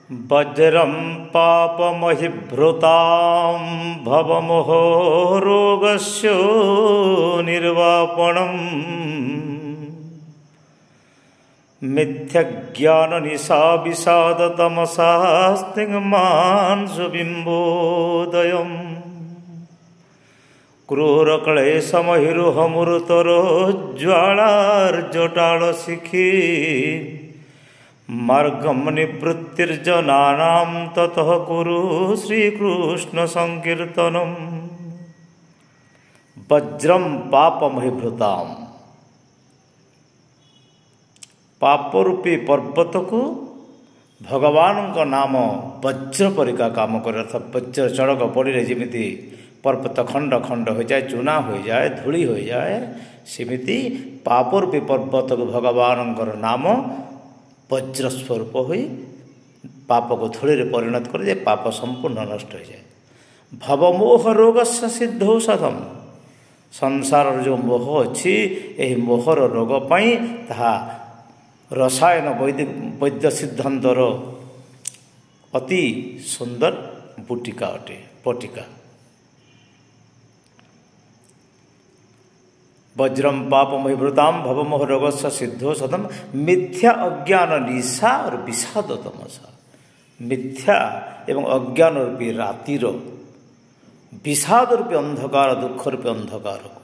वज्रं पापमहिभृतां भवमोहो रोगस्य निर्वापणम् मिथ्याज्ञाननिशा विषादतमसा स्तिग्मान् सुबिम्बोदयम् क्रूरक्लेशमहिरुहमृतरोज्ज्वालार्जटालशिखी मार्गं निवृत्तिर्जनानां ततः कुरु श्रीकृष्ण संकीर्तनम्। वज्रं पापमहिभृताम्, पापरूपी पर्वत को भगवान का नाम वज्र परिका काम करे। अर्थात वज्र चढ़क पड़े जमी पर्वत खंड खंड हो जाए, चूना हो जाए, धूली हो जाए, सेमिति पापरूपी पर्वत को भगवान नाम वज्र स्वरूप हो पाप को धूलि परिणत कर दे, पाप संपूर्ण नष्ट हो जाए। भवमोह रोग से सिद्धौषधम, संसार जो मोह अच्छी यही मोहर रोग पाई ताहा रसायन वैद्य सिद्धांतर अति सुंदर बुटिका अटे, पटिका। वज्रम पापमहिभृताम भवमोह रोगस्य सिद्धौषधम मिथ्या अज्ञान निशा और विषाद तमसा। मिथ्या एवं अज्ञान रूपी रातिर विषाद रूपी अंधकार, दुख रूपी अंधकार को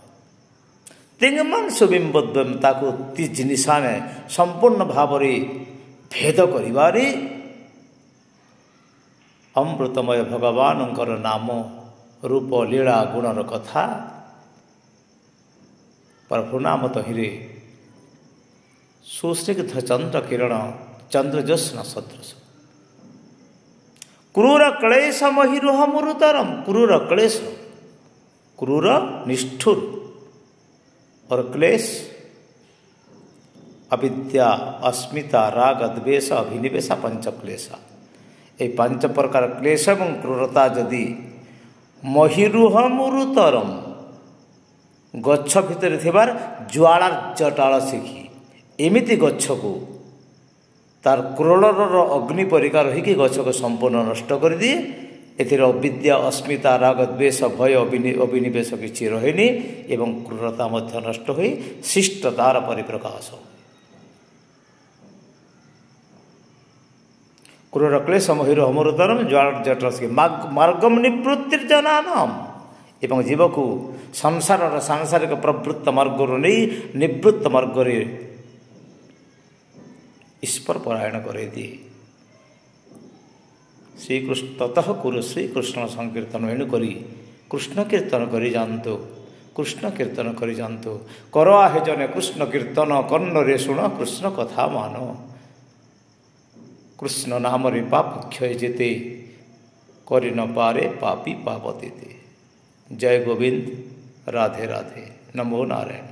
तिंगमान सुबिम्बोद्यम ताकू तीज निशाने संपूर्ण भाव भेद करिबारी अमृतमय भगवान नाम रूप लीला गुणर कथा प्रभुनाम तहिरे सुस्निग्ध चंद्र किरण चंद्रजोत्स्न सदृश। क्रूर क्लेश महिरुहमृतरम, क्रूर क्लेश, क्रूर निष्ठुर और क्लेश अविद्या अस्मिता राग द्वेष अभिनिवेश पंच क्लेश, ये पांच प्रकार क्लेश एवं क्रूरता जदि महिरुहमृतरम गच्छ भितर थिबार ज्वालार जटाल शिखी एमिति गच्छ को तार क्रोलर अग्नि परिका रहीकि गच्छ को संपूर्ण नष्ट कर दिए। एथिर अविद्या अस्मिता राग द्वेष भय अभिनिवेश किछि रहेनि एवं क्रूरता मध्य नष्ट होई शिष्टतार परिप्रकाश। क्रूर क्लेश महिरो अमृतरम ज्वालार जटाल शिखी मार्गम निवृत्तिर्जनानाम, एवं जीव को संसार सांसारिक प्रवृत्त मार्ग नहीं निवृत्त मार्ग ईश्वर परायण करे दिए। श्रीकृष्ण ततः कुरु श्रीकृष्ण संकीर्तन एणु करी कृष्ण कीर्तन करी जानतो, कृष्ण कीर्तन करी जानतो। कर आहे जने कृष्ण कीर्तन कर्ण रे शुण कृष्ण कथा मान। कृष्ण नाम रे पाप क्षय जेते करि न पारे पापी पाप देते। जय गोविंद, राधे राधे, नमो नारायण।